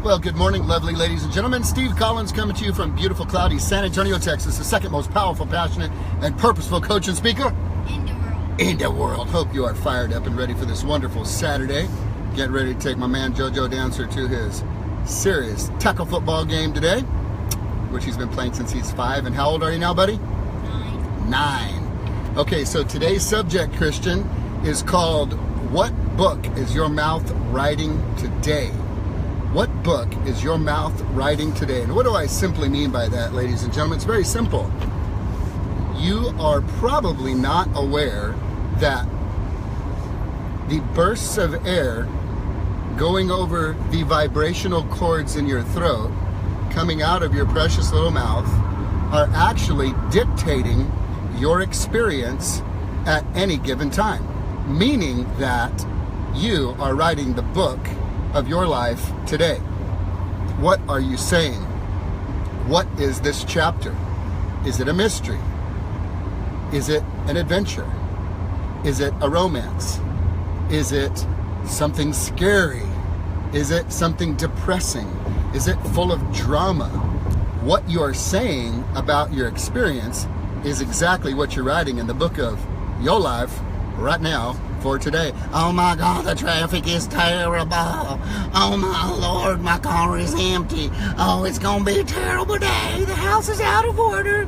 Well, good morning, lovely ladies and gentlemen. Steve Collins coming to you from beautiful, cloudy San Antonio, Texas, the second most powerful, passionate, and purposeful coach and speaker in the world. Hope you are fired up and ready for this wonderful Saturday. Get ready to take my man JoJo Dancer to his serious tackle football game today, which he's been playing since he's 5. And how old are you now, buddy? 9. Okay, so today's subject, Christian, is called What Book is Your Mouth Writing Today? What book is your mouth writing today? And what do I simply mean by that, ladies and gentlemen? It's very simple. You are probably not aware that the bursts of air going over the vibrational cords in your throat, coming out of your precious little mouth, are actually dictating your experience at any given time. Meaning that you are writing the book of your life today. What are you saying? What is this chapter? Is it a mystery? Is it an adventure? Is it a romance? Is it something scary? Is it something depressing? Is it full of drama? What you are saying about your experience is exactly what you're writing in the book of your life right now for today. Oh my God, the traffic is terrible. Oh my Lord, my car is empty. Oh, it's gonna be a terrible day. The house is out of order.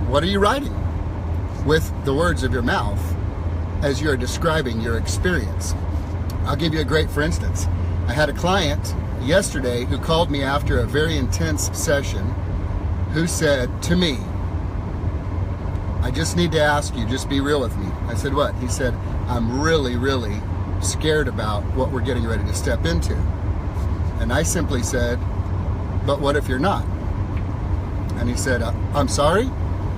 What are you writing with the words of your mouth as you're describing your experience? I'll give you a great for instance. I had a client yesterday who called me after a very intense session who said to me, I just need to ask you, just be real with me. I said, what? He said, I'm really, really scared about what we're getting ready to step into. And I simply said, but what if you're not? And he said, I'm sorry?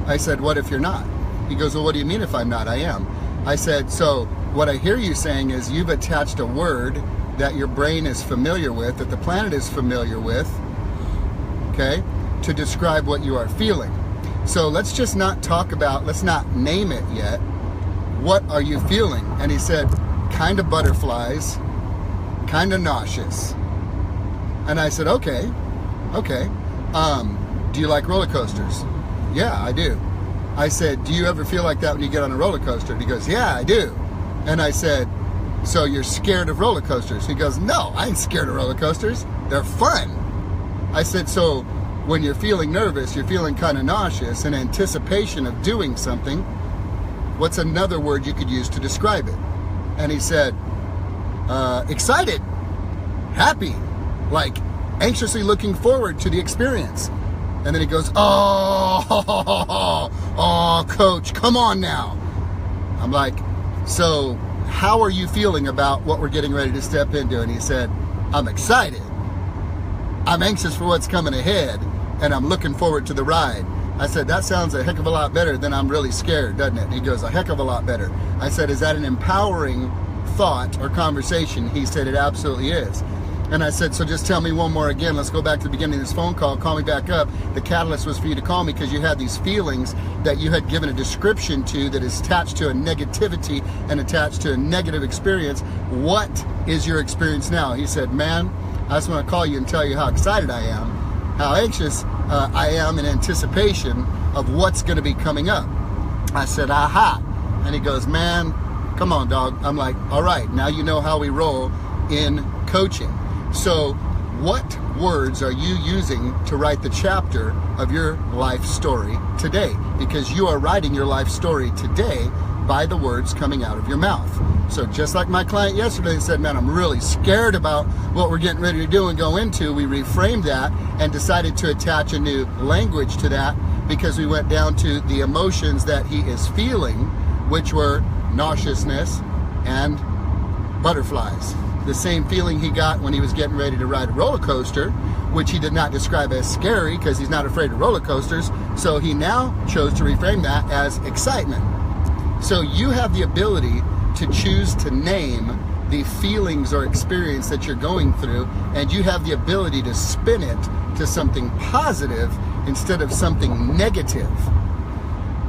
I said, what if you're not? He goes, well, what do you mean if I'm not? I am. I said, so what I hear you saying is you've attached a word that your brain is familiar with, that the planet is familiar with, okay, to describe what you are feeling. So let's just not talk about, let's not name it yet. What are you feeling? And he said, kind of butterflies, kind of nauseous. And I said, okay. Do you like roller coasters? Yeah, I do. I said, do you ever feel like that when you get on a roller coaster? And he goes, yeah, I do. And I said, so you're scared of roller coasters? He goes, no, I ain't scared of roller coasters. They're fun. I said, so when you're feeling nervous, you're feeling kind of nauseous in anticipation of doing something, what's another word you could use to describe it? And he said, excited, happy, like anxiously looking forward to the experience. And then he goes, oh, coach, come on now. I'm like, so how are you feeling about what we're getting ready to step into? And he said, I'm excited. I'm anxious for what's coming ahead, and I'm looking forward to the ride. I said, that sounds a heck of a lot better than I'm really scared, doesn't it? And he goes, a heck of a lot better. I said, is that an empowering thought or conversation? He said, it absolutely is. And I said, so just tell me one more again. Let's go back to the beginning of this phone call. Call me back up. The catalyst was for you to call me because you had these feelings that you had given a description to that is attached to a negativity and attached to a negative experience. What is your experience now? He said, man, I just want to call you and tell you how excited I am, how anxious I am in anticipation of what's going to be coming up. I said, aha. And he goes, man, come on, dog. I'm like, all right, now you know how we roll in coaching. So what words are you using to write the chapter of your life story today? Because you are writing your life story today by the words coming out of your mouth. So just like my client yesterday said, man, I'm really scared about what we're getting ready to do and go into, we reframed that and decided to attach a new language to that because we went down to the emotions that he is feeling, which were nauseousness and butterflies. The same feeling he got when he was getting ready to ride a roller coaster, which he did not describe as scary because he's not afraid of roller coasters. So he now chose to reframe that as excitement. So you have the ability to choose to name the feelings or experience that you're going through, and you have the ability to spin it to something positive instead of something negative.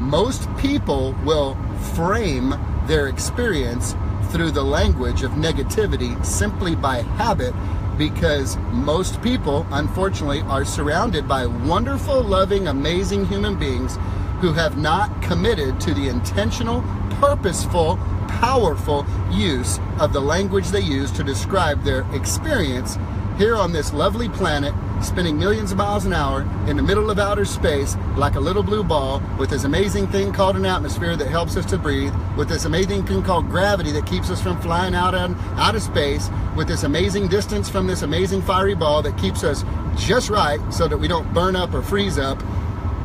Most people will frame their experience through the language of negativity simply by habit because most people, unfortunately, are surrounded by wonderful, loving, amazing human beings who have not committed to the intentional, purposeful, powerful use of the language they use to describe their experience here on this lovely planet, spinning millions of miles an hour in the middle of outer space like a little blue ball, with this amazing thing called an atmosphere that helps us to breathe, with this amazing thing called gravity that keeps us from flying out of space, with this amazing distance from this amazing fiery ball that keeps us just right so that we don't burn up or freeze up.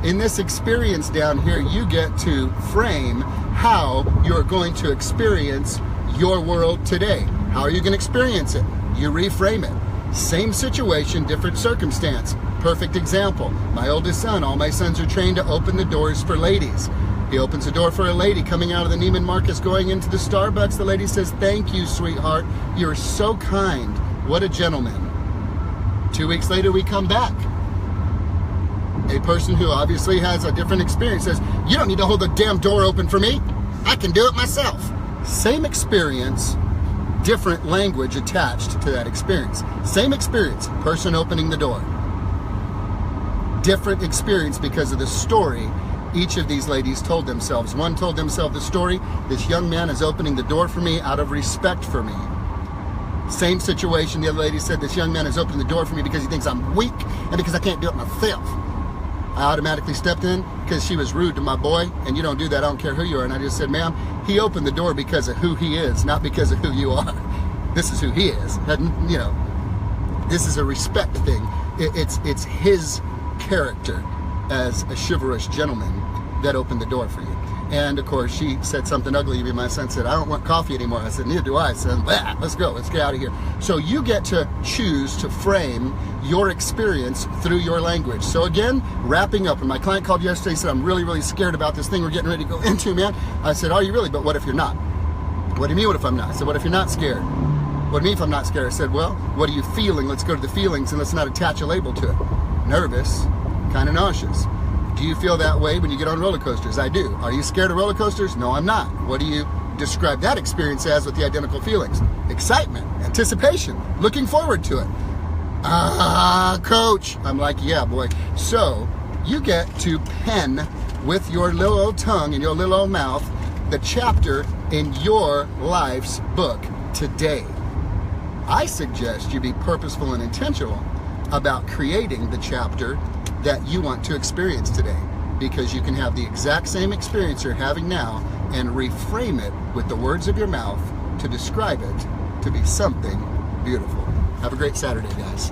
In this experience down here, you get to frame how you're going to experience your world today. How are you going to experience it? You reframe it. Same situation, different circumstance. Perfect example. My oldest son, all my sons are trained to open the doors for ladies. He opens the door for a lady coming out of the Neiman Marcus going into the Starbucks. The lady says, "Thank you, sweetheart. You're so kind. What a gentleman." 2 weeks later, we come back. A person who obviously has a different experience says, "You don't need to hold the damn door open for me. I can do it myself." Same experience, different language attached to that experience. Same experience, person opening the door. Different experience because of the story each of these ladies told themselves. One told themselves the story, "This young man is opening the door for me out of respect for me." Same situation, the other lady said, "This young man is opening the door for me because he thinks I'm weak and because I can't do it myself." I automatically stepped in because she was rude to my boy, and you don't do that, I don't care who you are. And I just said, "Ma'am, he opened the door because of who he is, not because of who you are. This is who he is. You know, this is a respect thing. It's his character as a chivalrous gentleman that opened the door for you." And of course, she said something ugly to me. My son said, "I don't want coffee anymore." I said, "Neither do I." I said, "Let's go, let's get out of here." So you get to choose to frame your experience through your language. So again, wrapping up, and my client called yesterday, said, "I'm really, really scared about this thing we're getting ready to go into, man." I said, "Are you really? But what if you're not?" "What do you mean, what if I'm not?" I said, "What if you're not scared?" "What do you mean if I'm not scared?" I said, "Well, what are you feeling? Let's go to the feelings and let's not attach a label to it." "Nervous, kind of nauseous." "Do you feel that way when you get on roller coasters?" "I do." "Are you scared of roller coasters?" "No, I'm not." "What do you describe that experience as with the identical feelings?" "Excitement, anticipation, looking forward to it." "Coach." I'm like, "Yeah, boy." So you get to pen with your little old tongue and your little old mouth the chapter in your life's book today. I suggest you be purposeful and intentional about creating the chapter that you want to experience today, because you can have the exact same experience you're having now and reframe it with the words of your mouth to describe it to be something beautiful. Have a great Saturday, guys.